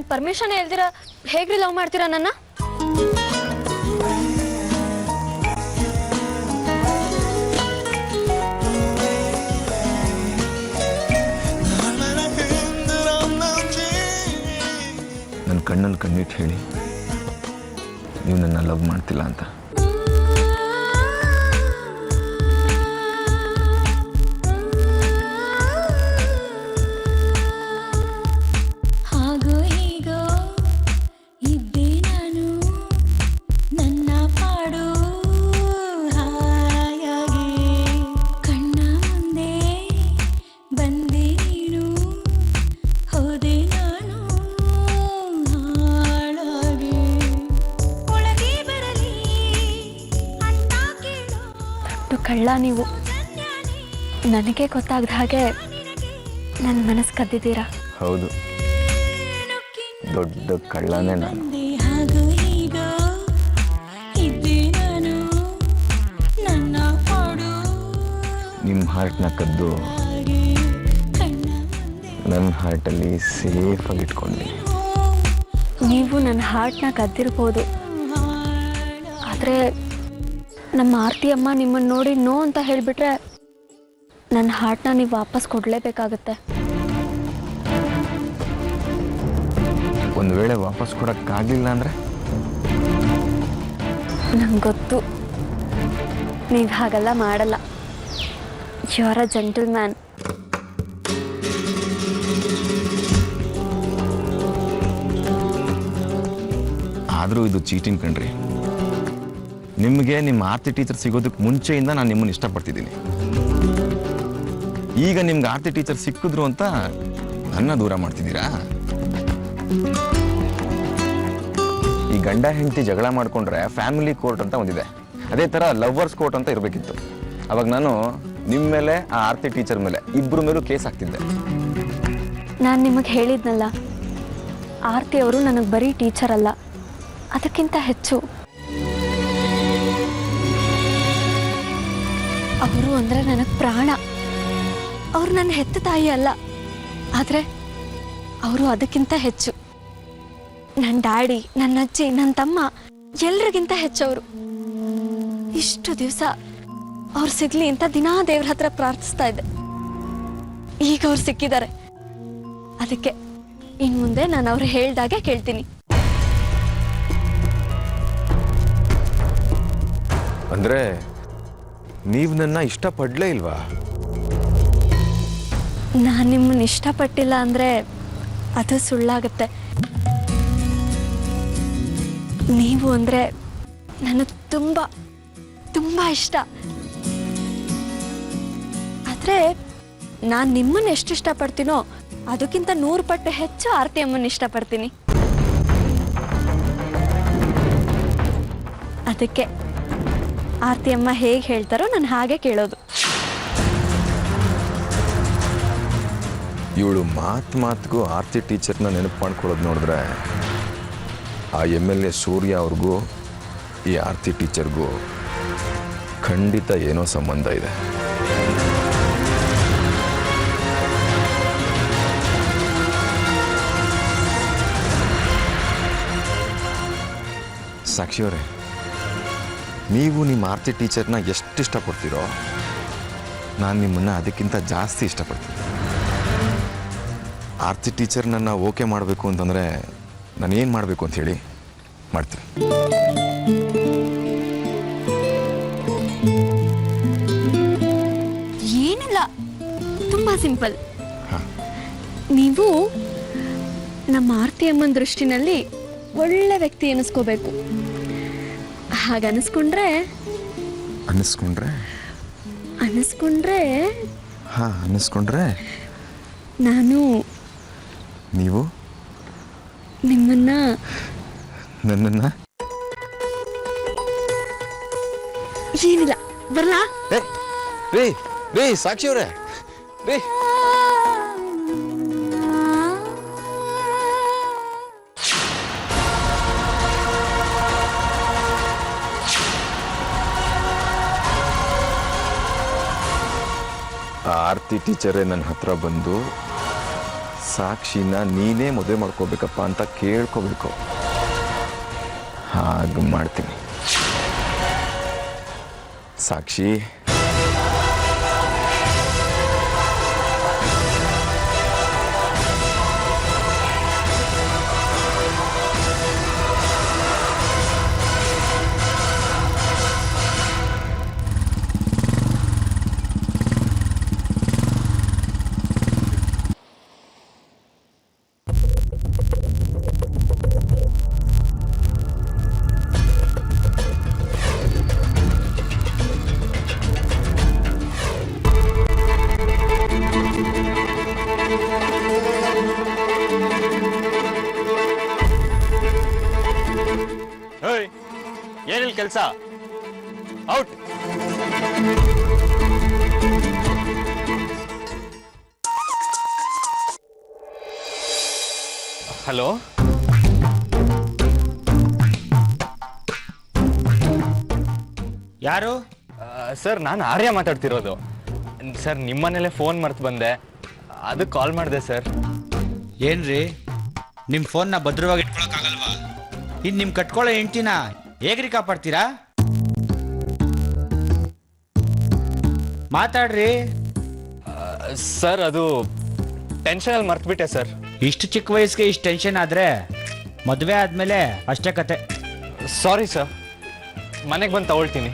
ನನ್ನ ಪರ್ಮಿಷನ್ ಹೇಳ್ದಿರಾ ಹೇಗ್ರಿ ಲವ್ ಮಾಡ್ತೀರಾ ನನ್ನ? ನನ್ನ ಕಣ್ಣಲ್ಲಿ ಕಣ್ಣಿಟ್ಟು ಹೇಳಿ ನೀವು ನನ್ನ ಲವ್ ಮಾಡ್ತಿಲ್ಲ ಅಂತ. ಕಳ್ಳ ನೀವು, ನನಗೆ ಗೊತ್ತಾಗದ ಹಾಗೆ ನನ್ನ ಮನಸ್ಸು ಕದ್ದಿದ್ದೀರಾ. ಹೌದು, ದೊಡ್ಡ ಕಳ್ಳನೇ ನಾನು. ನಿಮ್ಮ ಹಾರ್ಟ್ನ ಕದ್ದು ನನ್ನ ಹಾರ್ಟಲ್ಲಿ ಸೇಫಾಗಿ ಇಟ್ಕೊಂಡೆ. ನೀವು ನನ್ನ ಹಾರ್ಟ್ನ ಕದ್ದಿರ್ಬೋದು, ಆದರೆ ನಮ್ಮ ಆರ್ತಿ ಅಮ್ಮ ನಿಮ್ಮನ್ನು ನೋಡಿ ನೋ ಅಂತ ಹೇಳಿಬಿಟ್ರೆ ನನ್ನ ಹಾರ್ಟ್ನ ನೀವು ವಾಪಸ್ ಕೊಡಲೇಬೇಕಾಗತ್ತೆ. ಒಂದು ವೇಳೆ ವಾಪಸ್ ಕೊಡೋಕ್ಕಾಗಲಿಲ್ಲ ಅಂದರೆ? ನಂಗೆ ಗೊತ್ತು ನೀವು ಹಾಗೆಲ್ಲ ಮಾಡಲ್ಲ. You are a gentleman. ಆದರೂ ಇದು ಚೀಟಿಂಗ್ ಕಣ್ರಿ. ನಿಮಗೆ ನಿಮ್ಮ ಆರ್ತಿ ಟೀಚರ್ ಸಿಗೋದಕ್ಕೆ ಮುಂಚೆಯಿಂದ ನಾನು ನಿಮ್ಮನ್ನು ಇಷ್ಟಪಡ್ತಿದ್ದೀನಿ. ಈಗ ನಿಮ್ಗೆ ಆರ್ತಿ ಟೀಚರ್ ಸಿಕ್ಕಿದ್ರು ಅಂತ ನನ್ನ ದೂರ ಮಾಡ್ತಿದ್ದೀರಾ? ಈ ಗಂಡ ಹೆಂಡತಿ ಜಗಳ ಮಾಡಿಕೊಂಡ್ರೆ ಫ್ಯಾಮಿಲಿ ಕೋರ್ಟ್ ಅಂತ ಒಂದಿದೆ, ಅದೇ ಥರ ಲವ್ವರ್ಸ್ ಕೋರ್ಟ್ ಅಂತ ಇರಬೇಕಿತ್ತು. ಅವಾಗ ನಾನು ನಿಮ್ಮ ಮೇಲೆ ಆ ಆರ್ತಿ ಟೀಚರ್ ಮೇಲೆ ಇಬ್ಬರ ಮೇಲೂ ಕೇಸ್ ಹಾಕ್ತಿದ್ದೆ. ನಾನು ನಿಮಗೆ ಹೇಳಿದ್ನಲ್ಲ, ಆರ್ತಿ ಅವರು ನನಗೆ ಬರೀ ಟೀಚರ್ ಅಲ್ಲ, ಅದಕ್ಕಿಂತ ಹೆಚ್ಚು ಅವರು ಅಂದರೆ ನನಗೆ ಪ್ರಾಣ. ಅವರು ನನ್ನ ಹೆತ್ತ ತಾಯಿ ಅಲ್ಲ, ಆದರೆ ಅವರು ಅದಕ್ಕಿಂತ ಹೆಚ್ಚು. ನನ್ನ ಡ್ಯಾಡಿ, ನನ್ನ ಅಜ್ಜಿ, ನನ್ನ ತಮ್ಮ ಎಲ್ರಿಗಿಂತ ಹೆಚ್ಚವರು. ಇಷ್ಟು ದಿವಸ ಅವ್ರು ಸಿಗ್ಲಿ ಅಂತ ದಿನಾ ದೇವ್ರ ಹತ್ರ ಪ್ರಾರ್ಥಿಸ್ತಾ ಇದ್ದೆ. ಈಗ ಅವ್ರು ಸಿಕ್ಕಿದ್ದಾರೆ. ಅದಕ್ಕೆ ಇನ್ನು ಮುಂದೆ ನಾನು ಅವ್ರು ಹೇಳ್ದಾಗೆ ಕೇಳ್ತೀನಿ. ಅಂದರೆ ನೀವು ನನ್ನ ಇಷ್ಟಪಡಲೇ ಇಲ್ವಾ? ನಾನು ನಿಮ್ಮನ್ನು ಇಷ್ಟಪಟ್ಟಿಲ್ಲ ಅಂದರೆ ಅದು ಸುಳ್ಳಾಗುತ್ತೆ. ನೀವು ಅಂದರೆ ನನಗೆ ತುಂಬ ತುಂಬ ಇಷ್ಟ. ಆದರೆ ನಾನು ನಿಮ್ಮನ್ನು ಎಷ್ಟು ಇಷ್ಟಪಡ್ತೀನೋ ಅದಕ್ಕಿಂತ 100 ಪಟ್ಟು ಹೆಚ್ಚು ಆರ್ತಿ ಅಮ್ಮನ ಇಷ್ಟಪಡ್ತೀನಿ. ಅದಕ್ಕೆ ಆರ್ತಿ ಅಮ್ಮ ಹೇಗೆ ಹೇಳ್ತಾರೋ ನಾನು ಹಾಗೆ ಕೇಳೋದು. ಇವಳು ಮಾತಿಗೂ ಆರ್ತಿ ಟೀಚರ್ನ ನೆನಪು ಮಾಡ್ಕೊಳ್ಳೋದು ನೋಡಿದ್ರೆ ಆ MLA ಸೂರ್ಯ ಅವ್ರಿಗೂ ಈ ಆರ್ತಿ ಟೀಚರ್ಗೂ ಖಂಡಿತ ಏನೋ ಸಂಬಂಧ ಇದೆ. ಸಾಕ್ಷಿಯವರೇ, ನೀವು ನಿಮ್ಮ ಆರ್ತಿ ಟೀಚರ್ನ ಎಷ್ಟು ಇಷ್ಟಪಡ್ತೀರೋ ನಾನು ನಿಮ್ಮನ್ನು ಅದಕ್ಕಿಂತ ಜಾಸ್ತಿ ಇಷ್ಟಪಡ್ತೀನಿ. ಆರ್ತಿ ಟೀಚರ್ ನನ್ನ ಓಕೆ ಮಾಡಬೇಕು ಅಂತಂದರೆ ನಾನು ಏನು ಮಾಡಬೇಕು ಅಂತ ಹೇಳಿ ಮಾಡ್ತೀನಿ. ಏನಿಲ್ಲ, ತುಂಬ ಸಿಂಪಲ್. ನೀವು ನಮ್ಮ ಆರ್ತಿ ಅಮ್ಮನ ದೃಷ್ಟಿನಲ್ಲಿ ಒಳ್ಳೆ ವ್ಯಕ್ತಿ ಅನಿಸ್ಕೋಬೇಕು. ಹಾಗೆ ಅನಿಸ್ಕೊಂಡ್ರೆ ನಾನು ನೀವು ನಿಮ್ಮನ್ನ ನನ್ನನ್ನು ಏನಿಲ್ಲ ಬರಲಾ? ರೀ ಸಾಕ್ಷಿಯವರೇ, ರೀ ಆರ್ತಿ ಟೀಚರೇ ನನ್ನ ಹತ್ರ ಬಂದು ಸಾಕ್ಷಿನ ನೀನೇ ಮದುವೆ ಮಾಡ್ಕೋಬೇಕಪ್ಪ ಅಂತ ಕೇಳ್ಕೋಬೇಕು. ಹಾಗೆ ಮಾಡ್ತೀನಿ. ಸಾಕ್ಷಿ, ಏನಿಲ್ಲ ಕೆಲಸ, ಔಟ್. ಹಲೋ, ಯಾರು? ಸರ್ ನಾನು ಆರ್ಯ ಮಾತಾಡ್ತಿರೋದು. ಸರ್ ನಿಮ್ಮನೇಲೆ ಫೋನ್ ಮರ್ತು ಬಂದೆ, ಅದಕ್ಕೆ ಕಾಲ್ ಮಾಡಿದೆ ಸರ್. ಏನ್ರಿ, ನಿಮ್ಮ ಫೋನ್ನ ಭದ್ರವಾಗಿ ಇಟ್ಕೊಳಕ್ಕಾಗಲ್ವಾ? ಇನ್ನು ನಿಮ್ಮ ಕಟ್ಕೊಳ್ಳೋ ಹೆಂಡ್ತಿನ ಹೇಗ್ರಿ ಕಾಪಾಡ್ತೀರಾ? ಮಾತಾಡ್ರಿ. ಸರ್ ಅದು ಟೆನ್ಷನಲ್ಲಿ ಮರ್ತ್ಬಿಟ್ಟೆ ಸರ್. ಇಷ್ಟು ಚಿಕ್ಕ ವಯಸ್ಸಿಗೆ ಇಷ್ಟು ಟೆನ್ಷನ್ ಆದರೆ ಮದುವೆ ಆದಮೇಲೆ ಅಷ್ಟೇ ಕತೆ. ಸಾರಿ ಸರ್, ಮನೆಗೆ ಬಂದು ತಗೊಳ್ತೀನಿ.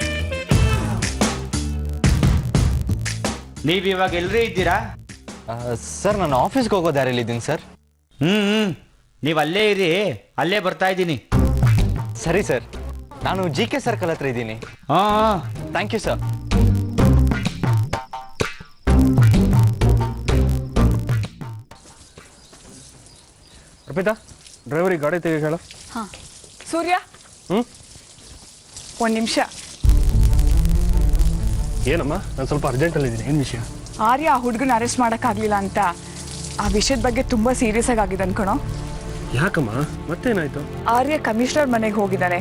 ನೀವು ಇವಾಗ ಎಲ್ಲರೂ ಇದ್ದೀರಾ? ಸರ್ ನಾನು ಆಫೀಸ್ಗೆ ಹೋಗೋ ದಾರಿಯಲ್ಲಿದ್ದೀನಿ ಸರ್. ನೀವು ಅಲ್ಲೇ ಇರಿ, ಅಲ್ಲೇ ಬರ್ತಾ ಇದ್ದೀನಿ. ಸರಿ ಸರ್, ನಾನು GK ಸರ್ಕಲ್ ಹತ್ರ ಇದ್ದೀನಿ. ಹಾಂ, ಥ್ಯಾಂಕ್ ಯು ಸರ್. ಅರ್ಪಿತಾ, ಡ್ರೈವರಿಗೆ ಗಾಡಿ ತೆಗಿ ಹೇಳು. ಹಾಂ ಸೂರ್ಯ, ಒಂದು ನಿಮಿಷ. ಏನಮ್ಮ, ನಾನು ಸ್ವಲ್ಪ ಅರ್ಜೆಂಟಲ್ಲಿದ್ದೀನಿ. ಏನು ವಿಷಯ? ಆರ್ಯ ಆ ಹುಡುಗನ ಅರೆಸ್ಟ್ ಮಾಡೋಕ್ಕಾಗಲಿಲ್ಲ ಅಂತ ಆ ವಿಷಯದ ಬಗ್ಗೆ ತುಂಬ ಸೀರಿಯಸ್ ಆಗಿದೆ ಅನ್ಕೊಣೋ. ಯಾಕಮ್ಮ, ಮತ್ತೇನಾಯ್ತು? ಆರ್ಯ ಕಮಿಷನರ್ ಮನೆಗೆ ಹೋಗಿದ್ದಾನೆ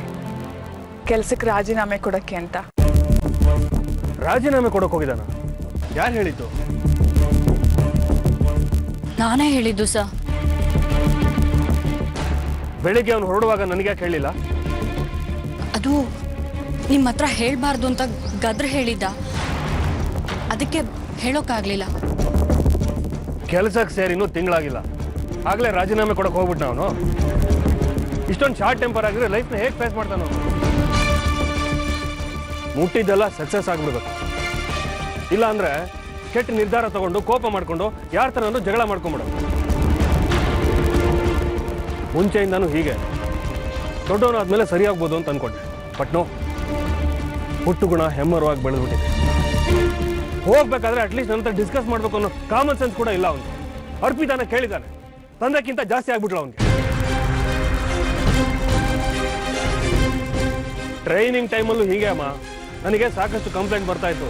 ಕೆಲ್ಸಕ್ಕೆ ರಾಜೀನಾಮೆ ಕೊಡೋಕ್ಕೆ ಅಂತ. ರಾಜೀನಾಮೆ ಕೊಡೋಕೆ ಹೋಗಿದ್ದಾನ? ಯಾರು ಹೇಳಿದ್ದು? ನಾನೇ ಹೇಳಿದ್ದು ಸರ್. ಬೆಳಿಗ್ಗೆ ಅವನು ಹೊರಡುವಾಗ ನನಗೆ ಯಾಕೆ ಹೇಳಿಲ್ಲ? ಅದು ನಿಮ್ಮ ಹತ್ರ ಹೇಳಬಾರ್ದು ಅಂತ ಗದ್ರ ಹೇಳಿದ್ದ, ಅದಕ್ಕೆ ಹೇಳೋಕ್ಕಾಗಲಿಲ್ಲ. ಕೆಲಸಕ್ಕೆ ಸೇರಿ ಇನ್ನೂ ತಿಂಗಳಾಗಿಲ್ಲ, ಆಗಲೇ ರಾಜೀನಾಮೆ ಕೊಡೋಕೆ ಹೋಗ್ಬಿಟ್ಟು ಅವನು. ಇಷ್ಟೊಂದು ಶಾರ್ಟ್ ಟೆಂಪರ್ ಆಗಿದ್ರೆ ಲೈಫ್ನ ಹೇಗೆ ಫೇಸ್ ಮಾಡ್ತಾನೆ ಅವನು? ಮುಟ್ಟಿದ್ದೆಲ್ಲ ಸಕ್ಸಸ್ ಆಗಿಬಿಡ್ಬೇಕು. ಇಲ್ಲ ಅಂದರೆ ಕೆಟ್ಟ ನಿರ್ಧಾರ ತಗೊಂಡು ಕೋಪ ಮಾಡಿಕೊಂಡು ಯಾರ ಥರನೂ ಜಗಳ ಮಾಡ್ಕೊಂಬಿಡೋದು. ಮುಂಚೆಯಿಂದಾನು ಹೀಗೆ ದೊಡ್ಡವನಾದ್ಮೇಲೆ ಸರಿಯಾಗ್ಬೋದು ಅಂತ ಅನ್ಕೊಂಡೆ. ಬಟ್ ನೋ, ಹುಟ್ಟು ಗುಣ ಹೆಮ್ಮರವಾಗಿ ಬೆಳೆದ್ಬಿಟ್ಟಿದೆ. ಹೋಗ್ಬೇಕಾದ್ರೆ ಅಟ್ಲೀಸ್ಟ್ ನನ್ನ ಹತ್ರ ಡಿಸ್ಕಸ್ ಮಾಡ್ಬೇಕು ಅನ್ನೋ ಕಾಮನ್ ಸೆನ್ಸ್ ಕೂಡ ಇಲ್ಲ ಅವನಿಗೆ. ಅರ್ಪಿತಾನ ಕೇಳಿದ್ದಾನೆ, ತಂದೆಕ್ಕಿಂತ ಜಾಸ್ತಿ ಆಗ್ಬಿಟ್ಲು ಅವನಿಗೆ. ಟ್ರೈನಿಂಗ್ ಟೈಮಲ್ಲೂ ಹೀಗೆ ಅಮ್ಮ, ನನಗೆ ಸಾಕಷ್ಟು ಕಂಪ್ಲೇಂಟ್ ಬರ್ತಾ ಇತ್ತು.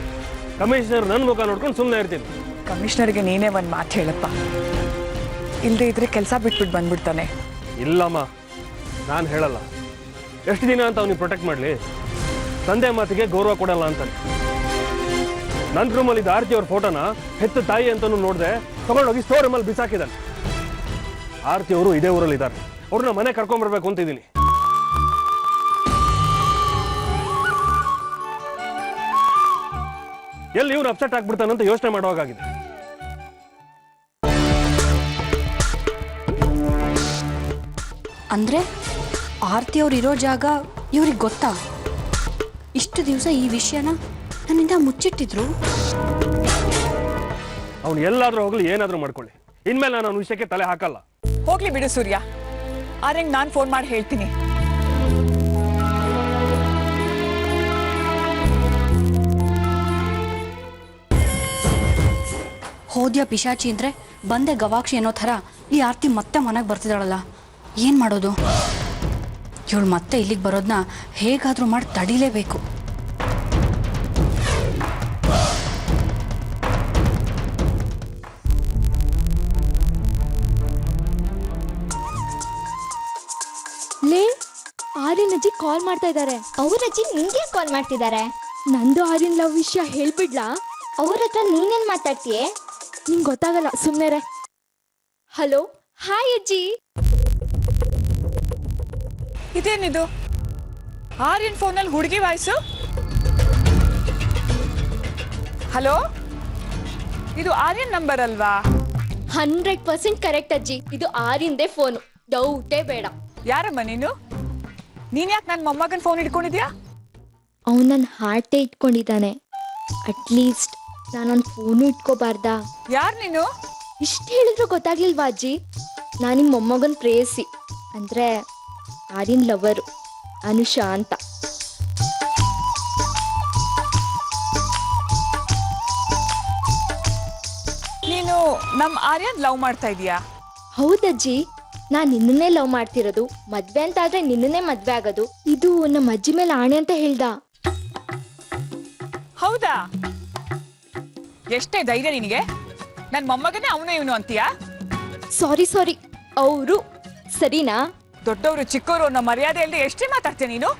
ಕಮಿಷನರ್ ನನ್ನ ಮುಖ ನೋಡ್ಕೊಂಡು ಸುಮ್ಮನೆ ಇರ್ತೀನಿ. ಕಮಿಷನರ್ಗೆ ನೀನೇ ಒಂದು ಮಾತು ಹೇಳಪ್ಪ, ಇಲ್ಲದೆ ಇದ್ರೆ ಕೆಲಸ ಬಿಟ್ಬಿಟ್ಟು ಬಂದ್ಬಿಡ್ತಾನೆ. ಇಲ್ಲಮ್ಮ, ನಾನು ಹೇಳಲ್ಲ. ಎಷ್ಟು ದಿನ ಅಂತ ಅವನಿಗೆ ಪ್ರೊಟೆಕ್ಟ್ ಮಾಡಲಿ? ತಂದೆ ಮಾತಿಗೆ ಗೌರವ ಕೊಡಲ್ಲ ಅಂತಾನೆ. ನನ್ನ ರೂಮಲ್ಲಿ ಇದ್ದ ಆರತಿ ಅವ್ರ ಫೋಟೋನ ಹೆತ್ತ ತಾಯಿ ಅಂತಲೂ ನೋಡಿದೆ, ತಗೊಂಡೋಗಿ ಸ್ಟೋರ್ ರೂಮಲ್ಲಿ ಬಿಸಾಕಿದ್ದಾನೆ. ಆರತಿ ಅವರು ಇದೇ ಊರಲ್ಲಿ ಇದ್ದಾರೆ, ಅವ್ರನ್ನ ಮನೆ ಕರ್ಕೊಂಡ್ಬರ್ಬೇಕು ಅಂತಿದ್ದೀನಿ. ಎಲ್ಲಿ ಇವ್ರು ಅಪ್ಸೆಟ್ ಆಗ್ಬಿಡ್ತಾನಂತ ಯೋಚನೆ ಮಾಡುವಾಗಿದೆ. ಅಂದರೆ ಆರ್ತಿ ಅವ್ರು ಇರೋ ಜಾಗ ಇವ್ರಿಗೆ ಗೊತ್ತಾ? ಇಷ್ಟು ದಿವಸ ಈ ವಿಷಯನ ನನ್ನಿಂದ ಮುಚ್ಚಿಟ್ಟಿದ್ರು. ಅವ್ನು ಎಲ್ಲಾದ್ರೂ ಹೋಗ್ಲಿ, ಏನಾದ್ರೂ ಮಾಡ್ಕೊಳ್ಳಿ, ಇನ್ಮೇಲೆ ನಾನು ಅವನ ವಿಷಯಕ್ಕೆ ತಲೆ ಹಾಕಲ್ಲ. ಹೋಗ್ಲಿ ಬಿಡು ಸೂರ್ಯ, ಆರ್ಯಂಗೆ ನಾನು ಫೋನ್ ಮಾಡಿ ಹೇಳ್ತೀನಿ. ಹೋದ್ಯ ಪಿಶಾಚಿ ಅಂದರೆ ಬಂದೆ ಗವಾಕ್ಷಿ ಅನ್ನೋ ಥರ ಈ ಆರ್ತಿ ಮತ್ತೆ ಮನೆಗೆ ಬರ್ತಿದ್ದಾಳಲ್ಲ, ಏನು ಮಾಡೋದು? ಇವಳು ಮತ್ತೆ ಇಲ್ಲಿಗೆ ಬರೋದನ್ನ ಹೇಗಾದರೂ ಮಾಡಿ ತಡಿಲೇಬೇಕು. ಲೇ, ಆರ್ಯನ್ ಅಜ್ಜಿ ಕಾಲ್ ಮಾಡ್ತಾ ಇದ್ದಾರೆ. ಅವ್ರ ಅಜ್ಜಿ ನಿಂಗೆ ಕಾಲ್ ಮಾಡ್ತಿದ್ದಾರೆ. ನಂದು ಆರ್ಯನ್ ಲವ್ ವಿಷಯ ಹೇಳ್ಬಿಡ್ಲಾ? ಅವ್ರ ಹತ್ರ ನೀನೇನ್ ಮಾತಾಡ್ತೀಯೇ? ನಿಂಗೆ ಗೊತ್ತಾಗಲ್ಲ, ಸುಮ್ಮನೆ. ಹಲೋ, ಹಾಯ್ ಅಜ್ಜಿ. ಇದೇನಿದು ಆರ್ಯನ್ ಫೋನಲ್ಲಿ ಹುಡುಗಿ ವಾಯ್ಸು? ಹಲೋ, ಇದು ಆರ್ಯನ್ ನಂಬರ್ ಅಲ್ವಾ? 100% ಕರೆಕ್ಟ್ ಅಜ್ಜಿ. ಇದು ಆರಿಂದೇ ಫೋನು, ಡೌಟೇ ಬೇಡ. ಯಾರಮ್ಮ ನೀನು? ನೀನ್ ಯಾಕೆ ನನ್ನ ಮೊಮ್ಮಗನ ಫೋನ್ ಇಟ್ಕೊಂಡಿದ್ಯಾ? ಅವನು ನನ್ನ ಹಾರ್ಟೇ ಇಟ್ಕೊಂಡಿದ್ದಾನೆ. ಅಟ್ಲೀಸ್ಟ್ ನಾನೊಂದು ಫೋನು ಇಟ್ಕೋಬಾರ್ದಾ? ಯಾರು ನೀನು? ಇಷ್ಟು ಹೇಳಿದ್ರು ಗೊತ್ತಾಗ್ಲಿಲ್ವಾ ಅಜ್ಜಿ? ನಾನು ನಿಮ್ಮ ಮೊಮ್ಮಗನ ಪ್ರೇಯಸಿ, ಅಂದ್ರೆ ಆರ್ಯನ್ ಲವರು, ಅನುಷಾ ಅಂತ. ನೀನು ನಮ್ಮ ಆರ್ಯನ್ ಲವ್ ಮಾಡ್ತಾ ಇದೀಯಾ? ಹೌದಜ್ಜಿ, ನಾನು ನಿನ್ನನ್ನೇ ಲವ್ ಮಾಡ್ತಿರೋದು. ಮದ್ವೆ ಅಂತ ಆದ್ರೆ ನಿನ್ನನ್ನೇ ಮದ್ವೆ ಆಗೋದು. ಇದು ನಮ್ಮ ಅಜ್ಜಿ ಮೇಲೆ ಆಣೆ ಅಂತ ಹೇಳ್ದ. ಹೌದಾ? ಎಷ್ಟೇ ಧೈರ್ಯ ನಿನಗೆ? ನನ್ನ ಮೊಮ್ಮಗನೇ ಅವನು ಇವನು ಅಂತೀಯಾ? ಸಾರಿ, ಅವರು ಸರಿನಾ? ದೊಡ್ಡವರು ಚಿಕ್ಕವರು ಅನ್ನೋ ಮರ್ಯಾದೆ ಇಲ್ಲದೆ ಎಷ್ಟೇ ಮಾತಾಡ್ತೀಯ ನೀನು?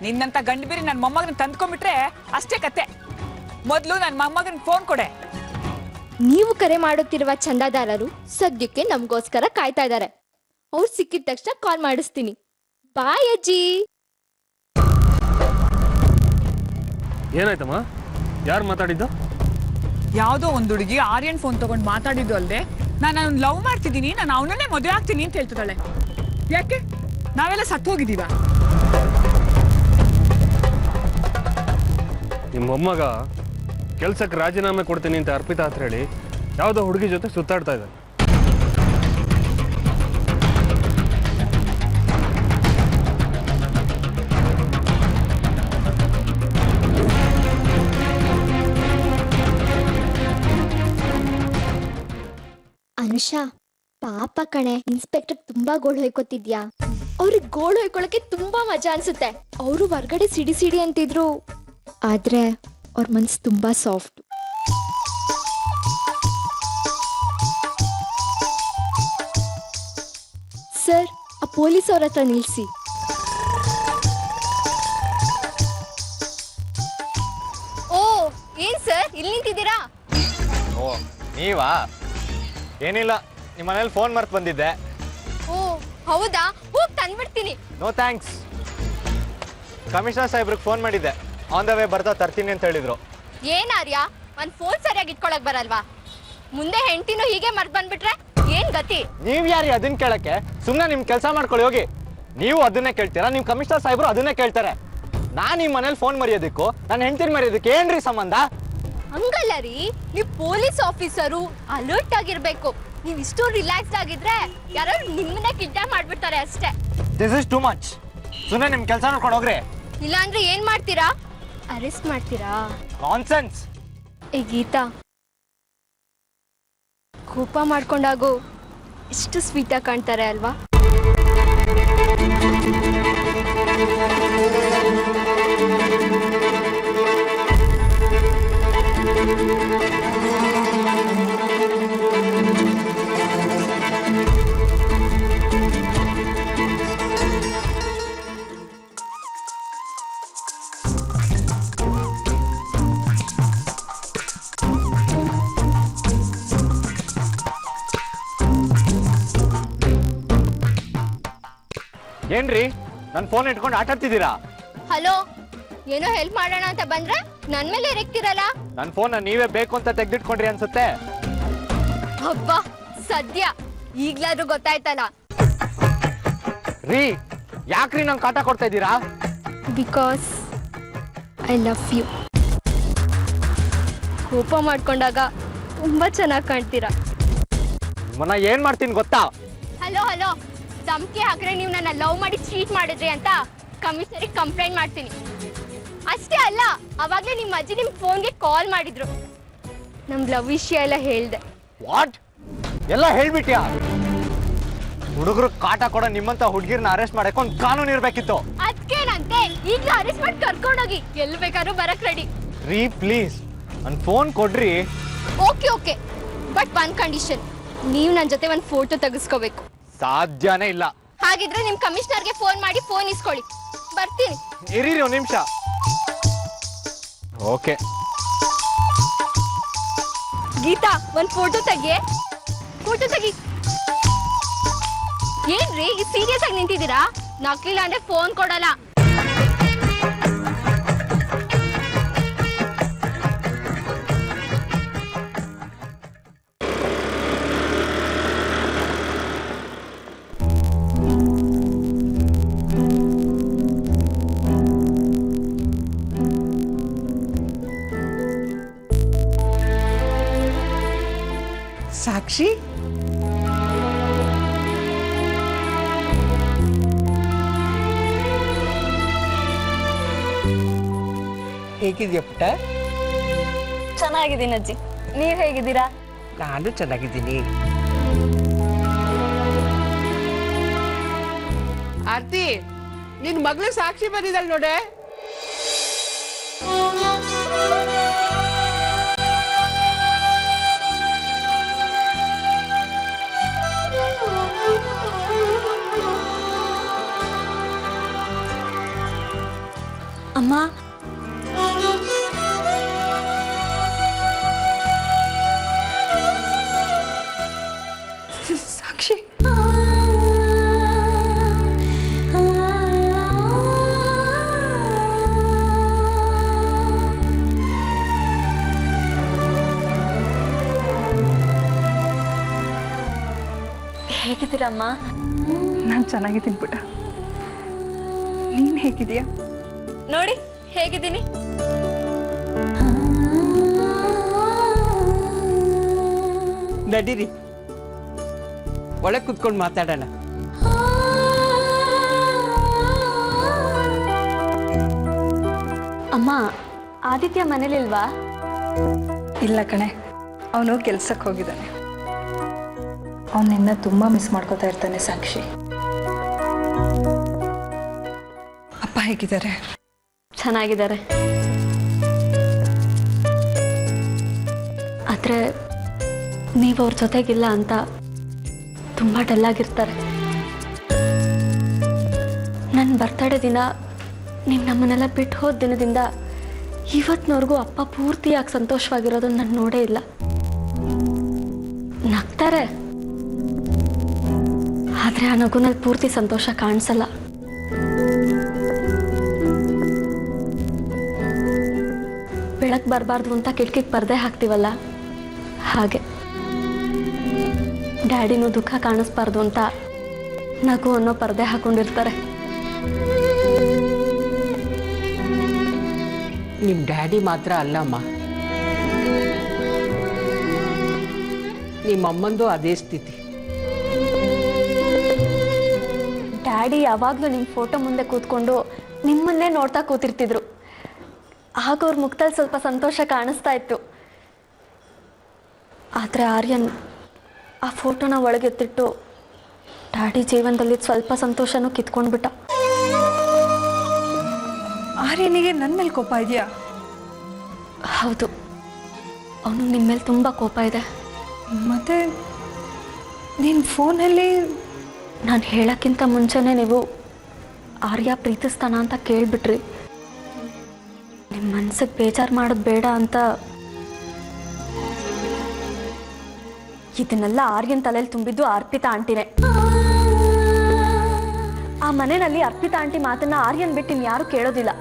ನಿನ್ನಂತ ಗಂಡು ಬೀರಿ ನನ್ನ ಮೊಮ್ಮಗನ ತಂದ್ಕೊಂಡ್ಬಿಟ್ರೆ ಅಷ್ಟೇ ಕತೆ. ಮೊದಲು ನನ್ನ ಮೊಮ್ಮಗನ ಫೋನ್ ಕೊಡೆ. ನೀವು ಕರೆ ಮಾಡುತ್ತಿರುವ ಚಂದಾದಾರರು ಸದ್ಯಕ್ಕೆ ನಮಗೋಸ್ಕರ ಕಾಯ್ತಾ ಇದ್ದಾರೆ. ಅವ್ರು ಸಿಕ್ಕಿದ ತಕ್ಷಣ ಕಾಲ್ ಮಾಡಿಸ್ತೀನಿ. ಬಾಯ್ ಅಜ್ಜಿ. ಏನಾಯ್ತಮ್ಮ? ಯಾರು ಮಾತಾಡಿದ್ದು? ಯಾವುದೋ ಒಂದು ಹುಡುಗಿ ಆರ್ಯನ್ ಫೋನ್ ತಗೊಂಡು ಮಾತಾಡಿದ್ದು ಅಲ್ಲದೆ ನಾನು ಅವ್ನು ಲವ್ ಮಾಡ್ತಿದ್ದೀನಿ, ನಾನು ಅವನನ್ನೇ ಮದುವೆ ಆಗ್ತೀನಿ ಅಂತ ಹೇಳ್ತಿದ್ದಾಳೆ. ಯಾಕೆ? ನಾವೆಲ್ಲ ಸತ್ತು ಹೋಗಿದ್ದೀವ? ನಿಮ್ಮ ಮೊಮ್ಮಗ ಕೆಲ್ಸಕ್ಕೆ ರಾಜೀನಾಮೆ ಕೊಡ್ತೀನಿ ಅಂತ ಅರ್ಪಿತಾ ಹತ್ರ ಹೇಳಿ ಯಾವುದೋ ಹುಡುಗಿ ಜೊತೆ ಸುತ್ತಾಡ್ತಾ ಇದ್ದಾರೆ. ಅನುಷಾ, ಪಾಪ ಕಣೆ, ಇನ್ಸ್ಪೆಕ್ಟರ್ ತುಂಬಾ ಗೋಳು ಹೊಯ್ಕೋತಿದ್ಯಾ? ಅವ್ರಿಗೆ ಗೋಳು ಹೊಯ್ಕೊಳಕ್ಕೆ ತುಂಬಾ ಮಜಾ ಅನ್ಸುತ್ತೆ. ಅವರು ಹೊರ್ಗಡೆ ಸಿಡಿ ಅಂತಿದ್ರು, ಆದ್ರೆ ಅವ್ರ ಮನ್ಸು ತುಂಬಾ ಸಾಫ್ಟ್. ಸರ್, ಆ ಪೊಲೀಸ್ ಅವ್ರ ಹತ್ರ ನಿಲ್ಸಿ. ಓ, ಏನ್ ಸರ್ ಇಲ್ಲಿ ನಿಂತಿದ್ದೀರಾ? ಓ, ನೀವಾ? ಏನಿಲ್ಲ, ನಿಮ್ಮ ಮನೇಲಿ ಫೋನ್ ಮರ್ತು ಬಂದಿದ್ದೆ. ಓ ಹೌದಾ, ಹೋಗ್ ತಂದ್ಬಿಡ್ತೀನಿ. No thanks. ಕಮಿಷನರ್ ಸಾಹೇಬ್ರಿಗೆ ಫೋನ್ ಮಾಡಿದ್ದೆ, ಆನ್ ದ ವೇ ಬರ್ತಾ ತರ್ತೀನಿ ಅಂತ ಹೇಳಿದ್ರು. ಏನ್ ಆರ್ಯ, ಒಂದ್ ಫೋನ್ ಸರಿಯಾಗಿ ಇಟ್ಕೊಳಕ್ ಬರಲ್ವಾ? ಮುಂದೆ ಹೆಂಡತಿನೂ ಹೀಗೆ ಮರ್ತ್ ಬಂದ್ಬಿಟ್ರೆ ಏನ್ ಗತಿ? ನೀವ್ ಯಾರಿ ಅದನ್ನ ಕೇಳಕ್ಕೆ? ಸುಮ್ಮನೆ ನಿಮ್ ಕೆಲಸ ಮಾಡ್ಕೊಳ್ಳಿ ಹೋಗಿ. ನೀವು ಅದನ್ನೇ ಕೇಳ್ತೀರಾ, ನಿಮ್ ಕಮಿಷನರ್ ಸಾಹೇಬ್ರು ಅದನ್ನೇ ಕೇಳ್ತಾರೆ. ನಾನ್ ಈ ಮನೇಲಿ ಫೋನ್ ಮರೆಯೋದಕ್ಕೂ ನನ್ನ ಹೆಂಡತಿನ ಮರೆಯೋದಕ್ಕೆ ಏನ್ರಿ ಸಂಬಂಧ? ಹಂಗಲ್ಲ ರೀ, ನೀವ್ ಪೊಲೀಸ್ ಆಫೀಸರು, ಅಲರ್ಟ್ ಆಗಿರ್ಬೇಕು. ನೀವ್ ಇಷ್ಟು ರಿಲ್ಯಾಕ್ಸ್ ಆಗಿದ್ರೆ ಯಾರು ನಿಮ್ಮನ್ನೇ ಕಿಡ್ನಾಪ್ ಮಾಡ್ಬಿಡ್ತಾರೆ ಅಷ್ಟೇ. This is too much. ಸುಮ್ಮನೆ ನಿಮ್ ಕೆಲಸ ನೋಡ್ಕೊಂಡು ಹೋಗ್ರಿ. ಇಲ್ಲಾಂದ್ರೆ ಏನ್ ಮಾಡ್ತೀರಾ? ಅರೆಸ್ಟ್ ಮಾಡ್ತೀರಾ? ನಾನ್ಸೆನ್ಸ್. ಏ ಗೀತಾ, ಕೋಪ ಮಾಡ್ಕೊಂಡಾಗೋ ಎಷ್ಟು ಸ್ವೀಟಾಗಿ ಕಾಣ್ತಾರೆ ಅಲ್ವಾ? ಏನ್ರಿ ನನ್ನ ಫೋನ್ ಇಟ್ಕೊಂಡು ಆಟ ಆಡ್ತಿದ್ದೀರಾ? ಹಲೋ, ಏನೋ ಹೆಲ್ಪ್ ಮಾಡೋಣ ಅಂತ ಬಂದ್ರೆ ನನ್ ಮೇಲೆ ಎರೆಕ್ತಿರಲ್ಲ. ನನ್ನ ಫೋನ್ ನೀವೇ ಬೇಕು ಅಂತ ತೆಗ್ದಿಟ್ಕೊಂಡ್ರಿ ಅನ್ಸುತ್ತೆ. ಹಬ್ಬ, ಸದ್ಯ ಈಗ್ಲಾದ್ರೂ ಗೊತ್ತಾಯ್ತಲ್ಲ. ರೀ, ಯಾಕ್ರಿ ನಂಗೆ ಕಾಟ ಕೊಡ್ತಾ ಇದ್ದೀರಾ? Because I love you. ಕೋಪ ಮಾಡ್ಕೊಂಡಾಗ ತುಂಬಾ ಚೆನ್ನಾಗಿ ಕಾಣ್ತೀರಾ. ನಿಮ್ಮನ್ನ ಏನ್ ಮಾಡ್ತೀನಿ ಗೊತ್ತಾ? ಹಲೋ ಹಲೋ, ಧಮ್ಕಿ ಹಾಕ್ರೆ ನೀವು ನನ್ನ ಲವ್ ಮಾಡಿ ಚೀಟ್ ಮಾಡಿದ್ರಿ ಅಂತ ಕಮಿಷನರಿಗೆ ಕಂಪ್ಲೇಂಟ್ ಮಾಡ್ತೀನಿ. ಅಷ್ಟೇ ಅಲ್ಲ, ಅವಾಗಲೇ ನಿಮ್ಮ ಅಜ್ಜಿ ನಿಮ್ ಫೋನ್ಗೆ ಕಾಲ್ ಮಾಡಿದ್ರು. ನಮ್ ಲವ್ ವಿಷಯ ಎಲ್ಲ ಹೇಳ್ದೆ. ವಾಟ್? ಎಲ್ಲ ಹೇಳ್ಬಿಟ್ಯಾ? ಹುಡುಗರು ಕಾಟ ಕೊಡೋ ನಿಮ್ಮಂತ ಹುಡುಗಿರ್ನ ಅರೆಸ್ಟ್ ಮಾಡಕ್ಕೆ ಒಂದು ಕಾನೂನು ಇರ್ಬೇಕಿತ್ತು. ಅದಕ್ಕೇನಂತೆ, ಈಗಲೂ ಅರೆಸ್ಟ್ ಮಾಡಿ ಕರ್ಕೊಂಡೋಗಿ ಎಲ್ಲಿ ಬೇಕಾದ್ರೂ ಬರಕ್ ರೆಡಿ. ರೀ ಪ್ಲೀಸ್, ನನ್ನ ಫೋನ್ ಕೊಡ್ರಿ. Okay okay, but one condition. ನೀವು ನನ್ನ ಜೊತೆ ಒಂದು ಫೋಟೋ ತೆಗೆಸ್ಕೋಬೇಕು. ಸಾಧ್ಯನೇ ಇಲ್ಲ. ಹಾಗಿದ್ರೆ ನಿಮ್ ಕಮಿಷನರ್ಗೆ ಫೋನ್ ಮಾಡಿ ಫೋನ್ ಇಸ್ಕೊಳ್ಳಿ. ಬರ್ತೀನಿ. ಇರೀರಿ ಒಂದು ನಿಮಿಷ. ಓಕೆ. ಗೀತಾ, ಒಂದು ಫೋಟೋ ತೆಗಿ. ಏನ್ರಿ ಸೀರಿಯಸ್ ಆಗಿ ನಿಂತಿದ್ದೀರಾ? ನಕ್ಲಿಲ್ಲ ಅಂದ್ರೆ ಫೋನ್ ಕೊಡಲ್ಲ. ಸಾಕ್ಷಿ, ಹೇಗಿದೆಯಾ ಪುಟ್ಟ? ಚೆನ್ನಾಗಿದ್ದೀನಿ ಅಜ್ಜಿ, ನೀವ್ ಹೇಗಿದ್ದೀರಾ? ನಾನು ಚೆನ್ನಾಗಿದ್ದೀನಿ. ಆರ್ತಿ, ನಿನ್ ಮಗಳು ಸಾಕ್ಷಿ ಬಂದಿದ್ದಾಳೆ ನೋಡೆ. ಅಮ್ಮ, ಸಾಕ್ಷಿ, ಹೇಗಿದ್ದೀರಮ್ಮ? ನಾನು ಚೆನ್ನಾಗಿದ್ದೀನಿ ಪುಟ್ಟ. ನೀನು ಹೇಗಿದೀಯಾ? ನೋಡಿ ಹೇಗಿದ್ದೀನಿ. ನಡೀರಿ, ಒಳಗೆ ಕುತ್ಕೊಂಡು ಮಾತಾಡೋಣ. ಅಮ್ಮ, ಆದಿತ್ಯ ಮನೇಲಿಲ್ವಾ? ಇಲ್ಲ ಕಣೆ, ಅವನು ಕೆಲ್ಸಕ್ಕೆ ಹೋಗಿದ್ದಾನೆ. ಅವನು ನಿನ್ನ ತುಂಬ ಮಿಸ್ ಮಾಡ್ಕೋತಾ ಇರ್ತಾನೆ ಸಾಕ್ಷಿ. ಅಪ್ಪ ಹೇಗಿದ್ದಾರೆ? ಚೆನ್ನಾಗಿದ್ದಾರೆ. ಆದ್ರೆ ನೀವು ಅವ್ರ ಜೊತೆಗಿಲ್ಲ ಅಂತ ತುಂಬ ಡಲ್ಲಾಗಿರ್ತಾರೆ. ನನ್ನ ಬರ್ತಡೇ ದಿನ ನೀವು ನಮ್ಮನ್ನೆಲ್ಲ ಬಿಟ್ಟು ಹೋದ ದಿನದಿಂದ ಇವತ್ತಿನವರೆಗೂ ಅಪ್ಪ ಪೂರ್ತಿಯಾಗಿ ಸಂತೋಷವಾಗಿರೋದನ್ನ ನಾನು ನೋಡೇ ಇಲ್ಲ. ನಗ್ತಾರೆ, ಆದರೆ ಆ ನಗುನಲ್ಲಿ ಪೂರ್ತಿ ಸಂತೋಷ ಕಾಣಿಸಲ್ಲ. ಬೆಳಕು ಬರಬಾರ್ದು ಅಂತ ಕಿಟಕಿಗೆ ಪರ್ದೆ ಹಾಕ್ತೀವಲ್ಲ, ಹಾಗೆ ಡ್ಯಾಡಿನೂ ದುಃಖ ಕಾಣಿಸ್ಬಾರ್ದು ಅಂತ ನಗು ಅನ್ನೋ ಪರ್ದೆ ಹಾಕೊಂಡಿರ್ತಾರೆ. ನಿಮ್ಮ ಡ್ಯಾಡಿ ಮಾತ್ರ ಅಲ್ಲಮ್ಮ, ನಿಮ್ಮಮ್ಮಂದು ಅದೇ ಸ್ಥಿತಿ. ಡ್ಯಾಡಿ ಯಾವಾಗಲೂ ನಿಮ್ಮ ಫೋಟೋ ಮುಂದೆ ಕೂತ್ಕೊಂಡು ನಿಮ್ಮನ್ನೇ ನೋಡ್ತಾ ಕೂತಿರ್ತಿದ್ರು. ಆಗ ಅವ್ರ ಮುಖದಲ್ಲಿ ಸ್ವಲ್ಪ ಸಂತೋಷ ಕಾಣಿಸ್ತಾ ಇತ್ತು. ಆದರೆ ಆರ್ಯನ್ ಆ ಫೋಟೋನ ಒಳಗೆತ್ತಿಟ್ಟು ಡ್ಯಾಡಿ ಜೀವನದಲ್ಲಿ ಸ್ವಲ್ಪ ಸಂತೋಷನೂ ಕಿತ್ಕೊಂಡ್ಬಿಟ್ಟ. ಆರ್ಯನಿಗೆ ನನ್ನ ಮೇಲೆ ಕೋಪ ಇದೆಯಾ? ಹೌದು, ಅವನು ನಿಮ್ಮ ಮೇಲೆ ತುಂಬ ಕೋಪ ಇದೆ. ಮತ್ತೆ ನಿನ್ನ ಫೋನಲ್ಲಿ ನಾನು ಹೇಳೋಕ್ಕಿಂತ ಮುಂಚೆನೇ ನೀವು ಆರ್ಯ ಪ್ರೀತಿಸ್ತಾನ ಅಂತ ಕೇಳಿಬಿಟ್ರಿ. ನಿಮ್ಮ ಮನಸ್ಸಿಗೆ ಬೇಜಾರು ಮಾಡೋದು ಬೇಡ ಅಂತ ಇದನ್ನೆಲ್ಲ ಆರ್ಯನ್ ತಲೆಯಲ್ಲಿ ತುಂಬಿದ್ದು ಅರ್ಪಿತಾ ಆಂಟಿನೇ. ಆ ಮನೆಯಲ್ಲಿ ಅರ್ಪಿತಾ ಆಂಟಿ ಮಾತನ್ನ ಆರ್ಯನ್ ಬಿಟ್ಟು ಇನ್ಯಾರು ಕೇಳೋದಿಲ್ಲ.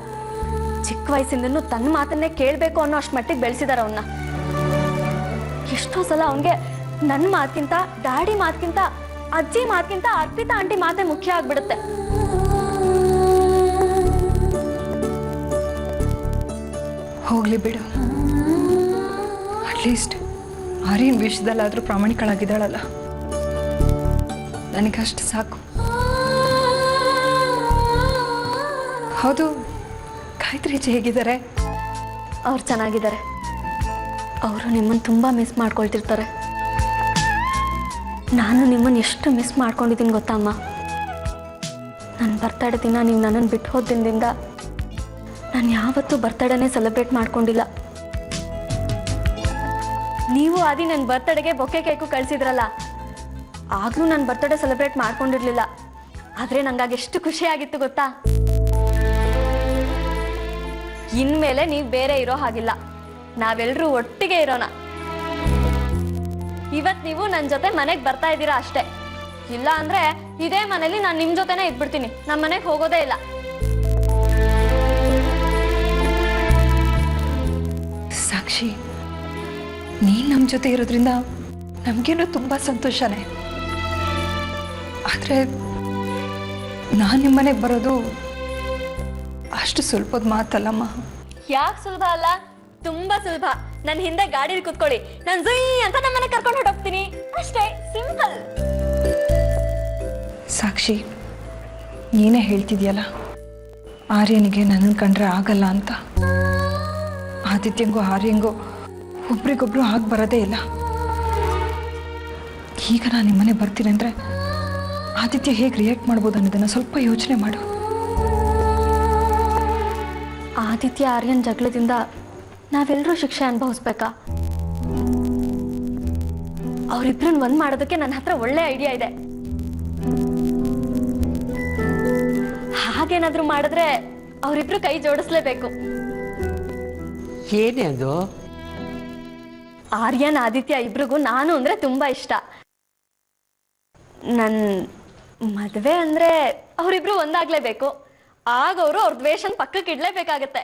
ಚಿಕ್ಕ ವಯಸ್ಸಿಂದನೂ ತನ್ನ ಮಾತನ್ನೇ ಕೇಳಬೇಕು ಅನ್ನೋ ಅಷ್ಟು ಮಟ್ಟಿಗೆ ಬೆಳೆಸಿದಾರೆ ಅವನ್ನ. ಎಷ್ಟೋ ಸಲ ಅವನಿಗೆ ನನ್ನ ಮಾತಿಗಿಂತ ಡ್ಯಾಡಿ ಮಾತಿಗಿಂತ ಅಜ್ಜಿ ಮಾತಿಗಿಂತ ಅರ್ಪಿತಾ ಆಂಟಿ ಮಾತೇ ಮುಖ್ಯ ಆಗ್ಬಿಡುತ್ತೆ. ಹೋಗ್ಲಿ ಬಿಡು, ಅಟ್ಲೀಸ್ಟ್ ಆರ್ಯನ್ ವಿಷಯದಲ್ಲಾದರೂ ಪ್ರಾಮಾಣಿಕಳಾಗಿದ್ದಾಳಲ್ಲ, ನನಗಷ್ಟು ಸಾಕು. ಹೌದು, ಗಾಯತ್ರಿ ಹೇಗಿದ್ದಾರೆ? ಅವ್ರು ಚೆನ್ನಾಗಿದ್ದಾರೆ. ಅವರು ನಿಮ್ಮನ್ನು ತುಂಬ ಮಿಸ್ ಮಾಡ್ಕೊಳ್ತಿರ್ತಾರೆ. ನಾನು ನಿಮ್ಮನ್ನು ಎಷ್ಟು ಮಿಸ್ ಮಾಡ್ಕೊಂಡಿದ್ದೀನಿ ಗೊತ್ತಾ ಅಮ್ಮ. ನನ್ನ ಬರ್ತಡೇ ದಿನ ನೀವು ನನ್ನನ್ನು ಬಿಟ್ಟು ಹೋದ ದಿನದಿಂದ ನಾನು ಯಾವತ್ತೂ ಬರ್ತಡೇನೇ ಸೆಲೆಬ್ರೇಟ್ ಮಾಡ್ಕೊಂಡಿಲ್ಲ. ನೀವು ಆದಿ ನನ್ನ ಬರ್ತಡೆಗೆ ಬೊಕ್ಕೆ ಕೇಕು ಕಳಿಸಿದ್ರಲ್ಲ, ಆಗಲೂ ನನ್ನ ಬರ್ತಡೇ ಸೆಲೆಬ್ರೇಟ್ ಮಾಡ್ಕೊಂಡಿರ್ಲಿಲ್ಲ. ಆದರೆ ನಂಗಾಗಿ ಎಷ್ಟು ಖುಷಿಯಾಗಿತ್ತು ಗೊತ್ತಾ. ಇನ್ಮೇಲೆ ನೀವು ಬೇರೆ ಇರೋ ಹಾಗಿಲ್ಲ, ನಾವೆಲ್ಲರೂ ಒಟ್ಟಿಗೆ ಇರೋಣ. ಇವತ್ತು ನೀವು ನನ್ನ ಜೊತೆ ಮನೆಗೆ ಬರ್ತಾ ಇದ್ದೀರಾ ಅಷ್ಟೇ. ಇಲ್ಲ ಅಂದ್ರೆ ಇದೇ ಮನೇಲಿ ನಾನು ನಿಮ್ ಜೊತೆನೇ ಇದ್ಬಿಡ್ತೀನಿ, ನಮ್ಮ ಮನೆಗೆ ಹೋಗೋದೇ ಇಲ್ಲ. ಸಾಕ್ಷಿ, ನೀನ್ ನಮ್ಮ ಜೊತೆ ಇರೋದ್ರಿಂದ ನಮಗೇನೋ ತುಂಬ ಸಂತೋಷನೇ. ಆದರೆ ನಾನು ನಿಮ್ಮನೆಗೆ ಬರೋದು ಅಷ್ಟು ಸುಲಭದ ಮಾತಲ್ಲಮ್ಮ. ಯಾಕೆ ಸುಲಭ ಅಲ್ಲ? ತುಂಬಾ ಸುಲಭ. ನನ್ನ ಹಿಂದೆ ಗಾಡಿಲಿ ಕೂತ್ಕೊಳ್ಳಿ, ನಾನು ಜುಯ್ ಅಂತ ನಮ್ಮನೆ ಕರ್ಕೊಂಡು ಹೊರಟೋಗ್ತೀನಿ ಅಷ್ಟೇ, ಸಿಂಪಲ್. ಸಾಕ್ಷಿ, ನೀನೇ ಹೇಳ್ತಿದ್ಯಲ್ಲ ಆರ್ಯನಿಗೆ ನನ್ನನ್ನು ಕಂಡ್ರೆ ಆಗಲ್ಲ ಅಂತ. ಆದಿತ್ಯಂಗೂ ಆರ್ಯಂಗೂ ಒಬ್ರಿಗೊಬ್ರು ಆಗಿ ಬರೋದೇ ಇಲ್ಲ. ಈಗ ನಾನು ನಿಮ್ಮನೆ ಬರ್ತೀನಿ ಅಂದರೆ ಆದಿತ್ಯ ಹೇಗೆ ರಿಯಾಕ್ಟ್ ಮಾಡ್ಬೋದು ಅನ್ನೋದನ್ನು ಸ್ವಲ್ಪ ಯೋಚನೆ ಮಾಡು. ಆದಿತ್ಯ ಆರ್ಯನ್ ಜಗಳದಿಂದ ನಾವೆಲ್ಲರೂ ಶಿಕ್ಷೆ ಅನುಭವಿಸ್ಬೇಕಾ? ಅವರಿಬ್ರನ್ನ ಒಂದ್ ಮಾಡೋದಕ್ಕೆ ನನ್ನ ಹತ್ರ ಒಳ್ಳೆ ಐಡಿಯಾ ಇದೆ. ಹಾಗೇನಾದ್ರೂ ಮಾಡಿದ್ರೆ ಅವರಿಬ್ರು ಕೈ ಜೋಡಿಸ್ಲೇಬೇಕು. ಏನೇ ಅದು? ಆರ್ಯನ್ ಆದಿತ್ಯ ಇಬ್ರಿಗೂ ನಾನು ಅಂದ್ರೆ ತುಂಬಾ ಇಷ್ಟ. ನನ್ ಮದ್ವೆ ಅಂದ್ರೆ ಅವರಿಬ್ರು ಒಂದಾಗ್ಲೇಬೇಕು. ಆಗ ಅವರು ಅವ್ರ ದ್ವೇಷನ್ ಪಕ್ಕಕ್ಕೆ ಇಡ್ಲೇಬೇಕಾಗತ್ತೆ.